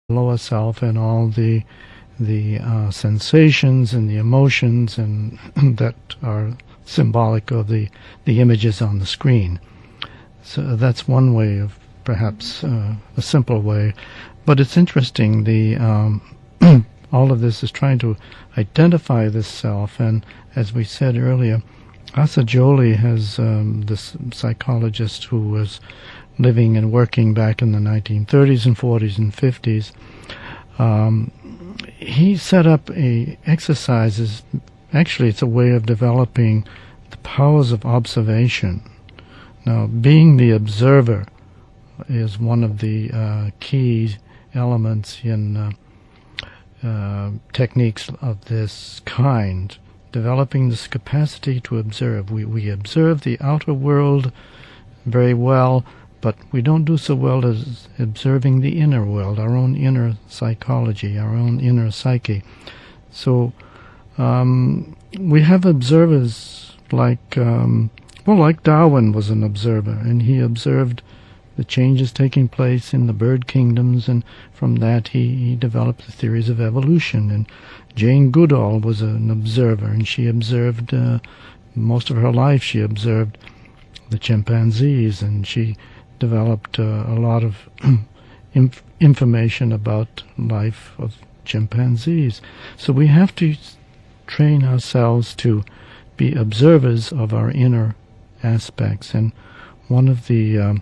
lower self and all the sensations and the emotions and that are symbolic of the images on the screen. So that's one way of perhaps a simple way, but it's interesting. All of this is trying to identify this self, and as we said earlier, Asa Jolie has this psychologist who was living and working back in the 1930s and 40s and 50s. He set up exercises. Actually, it's a way of developing the powers of observation. Now, being the observer is one of the key elements in techniques of this kind, developing this capacity to observe. We observe the outer world very well, but we don't do so well as observing the inner world, our own inner psychology, our own inner psyche. So we have observers like Darwin was an observer, and he observed the changes taking place in the bird kingdoms, and from that he developed the theories of evolution. And Jane Goodall was an observer, and she observed, most of her life she observed the chimpanzees, and she developed a lot of information about life of chimpanzees. So we have to train ourselves to be observers of our inner aspects, and one of the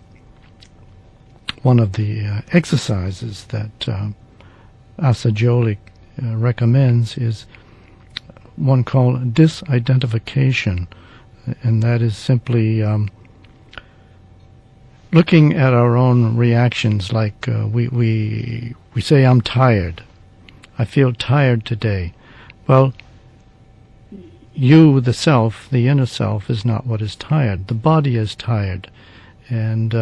exercises that Asa Jolie recommends is one called Disidentification, and that is simply looking at our own reactions. Like we say, "I'm tired. I feel tired today." Well, you, the self, the inner self, is not what is tired. The body is tired, and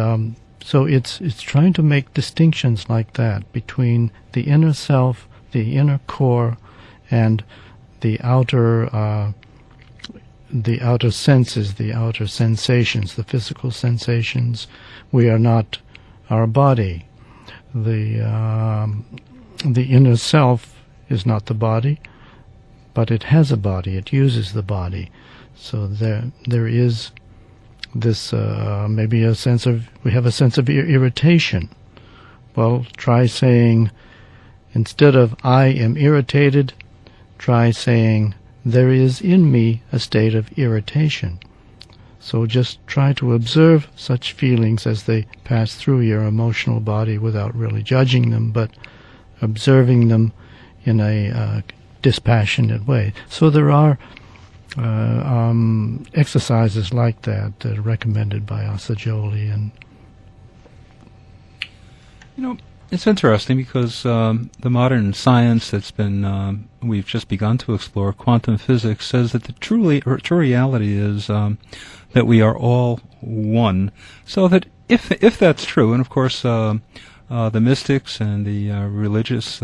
so it's trying to make distinctions like that between the inner self, the inner core, and the outer senses, the outer sensations, the physical sensations. We are not our body. The inner self is not the body, but it has a body. It uses the body. So there is this maybe we have a sense of irritation. Well, try saying, instead of "I am irritated," try saying, "There is in me a state of irritation." So just try to observe such feelings as they pass through your emotional body without really judging them, but observing them in a dispassionate way. So there are exercises like that that are recommended by Asa Jolie. And it's interesting because the modern science that's been we've just begun to explore, quantum physics, says that the true reality is that we are all one. So that if that's true, and of course the mystics and the religious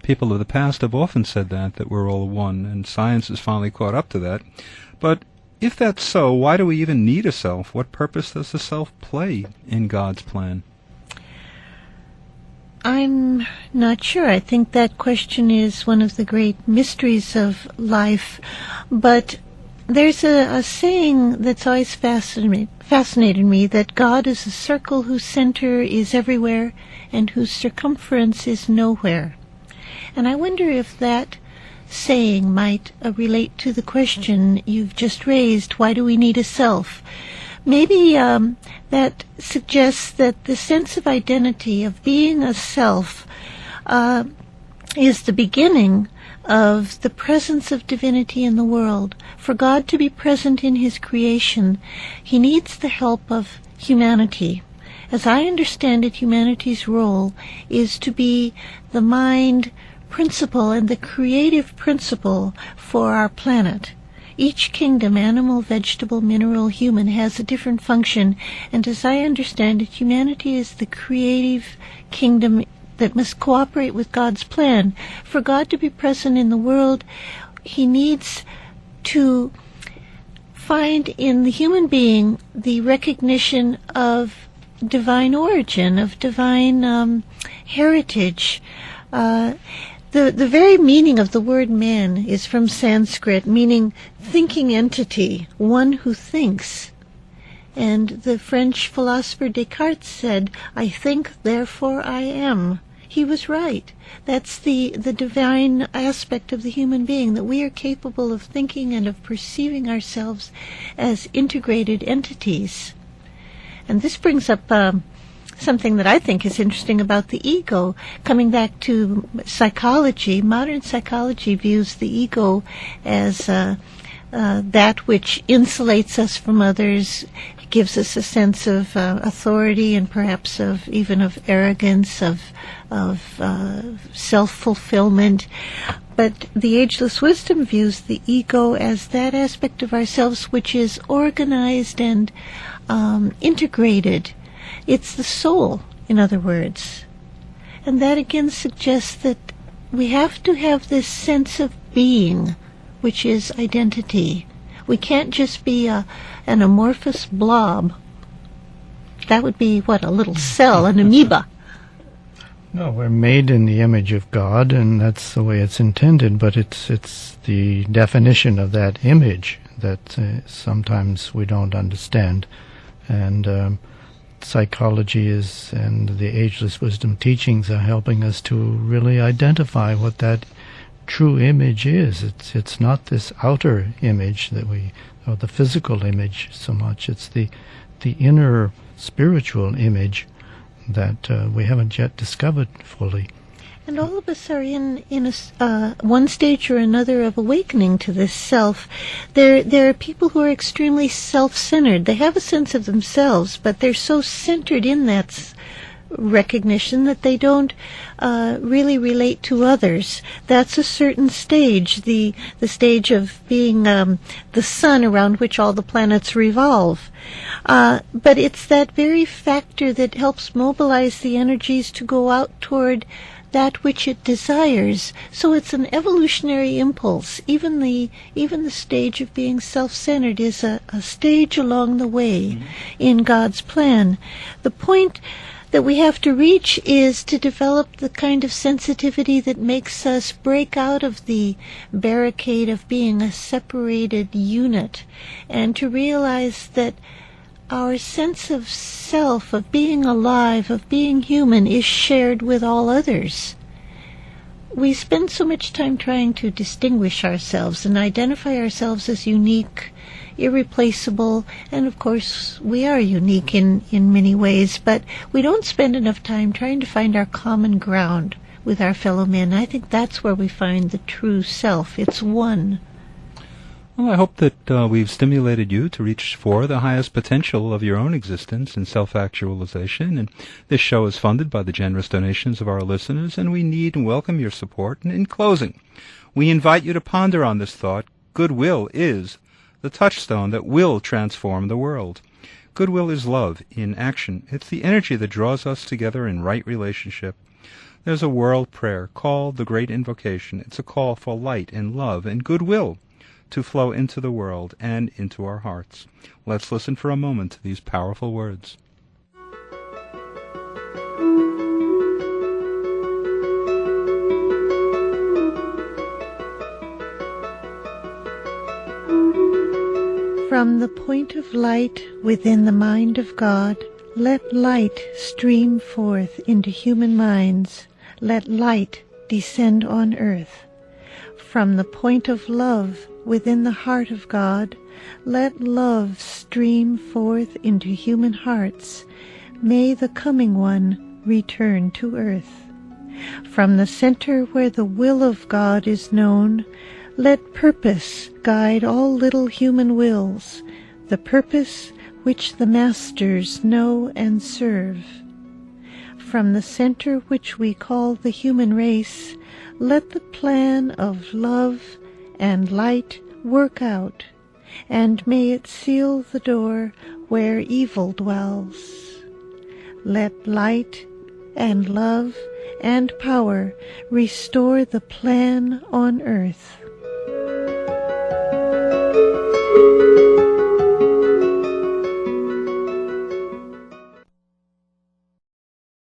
people of the past have often said that we're all one, and science has finally caught up to that. But if that's so, why do we even need a self? What purpose does the self play in God's plan? I'm not sure. I think that question is one of the great mysteries of life. But there's a saying that's always fascinated me, that God is a circle whose center is everywhere and whose circumference is nowhere. And I wonder if that saying might relate to the question you've just raised, why do we need a self? Maybe that suggests that the sense of identity, of being a self, is the beginning of the presence of divinity in the world. For God to be present in his creation, he needs the help of humanity. As I understand it, humanity's role is to be the mind principle and the creative principle for our planet. Each kingdom, animal, vegetable, mineral, human, has a different function, and as I understand it, humanity is the creative kingdom that must cooperate with God's plan. For God to be present in the world, he needs to find in the human being the recognition of divine origin, of divine heritage. The very meaning of the word man is from Sanskrit, meaning thinking entity, one who thinks. And the French philosopher Descartes said, "I think, therefore I am." He was right. That's the divine aspect of the human being, that we are capable of thinking and of perceiving ourselves as integrated entities. And this brings up something that I think is interesting about the ego. Coming back to psychology, modern psychology views the ego as that which insulates us from others, gives us a sense of authority and perhaps even of arrogance, of self-fulfillment. But the ageless wisdom views the ego as that aspect of ourselves which is organized and integrated. It's the soul, in other words. And that again suggests that we have to have this sense of being, which is identity. We can't just be an amorphous blob. That would be, a little cell, an amoeba. No, we're made in the image of God, and that's the way it's intended, but it's the definition of that image that sometimes we don't understand. And psychology and the ageless wisdom teachings are helping us to really identify what that true image is. It's not this outer image or the physical image so much. It's the inner spiritual image that we haven't yet discovered fully. And all of us are in one stage or another of awakening to this self. There are people who are extremely self-centered. They have a sense of themselves, but they're so centered in that recognition that they don't really relate to others. That's a certain stage, the stage of being the sun around which all the planets revolve. But it's that very factor that helps mobilize the energies to go out toward that which it desires. So it's an evolutionary impulse. Even the stage of being self-centered is a stage along the way in God's plan. The point that we have to reach is to develop the kind of sensitivity that makes us break out of the barricade of being a separated unit, and to realize that our sense of self, of being alive, of being human, is shared with all others. We spend so much time trying to distinguish ourselves and identify ourselves as unique, irreplaceable, and of course we are unique in many ways, but we don't spend enough time trying to find our common ground with our fellow men. I think that's where we find the true self. It's one. Well, I hope that we've stimulated you to reach for the highest potential of your own existence and self-actualization. And this show is funded by the generous donations of our listeners, and we need and welcome your support. And in closing, we invite you to ponder on this thought: goodwill is the touchstone that will transform the world. Goodwill is love in action. It's the energy that draws us together in right relationship. There's a world prayer called the Great Invocation. It's a call for light and love and goodwill to flow into the world and into our hearts. Let's listen for a moment to these powerful words. From the point of light within the mind of God, let light stream forth into human minds. Let light descend on earth. From the point of love within the heart of God, let love stream forth into human hearts. May the coming one return to earth. From the center where the will of God is known, let purpose guide all little human wills, the purpose which the masters know and serve. From the center which we call the human race, let the plan of love and light work out, and may it seal the door where evil dwells. Let light and love and power restore the plan on earth.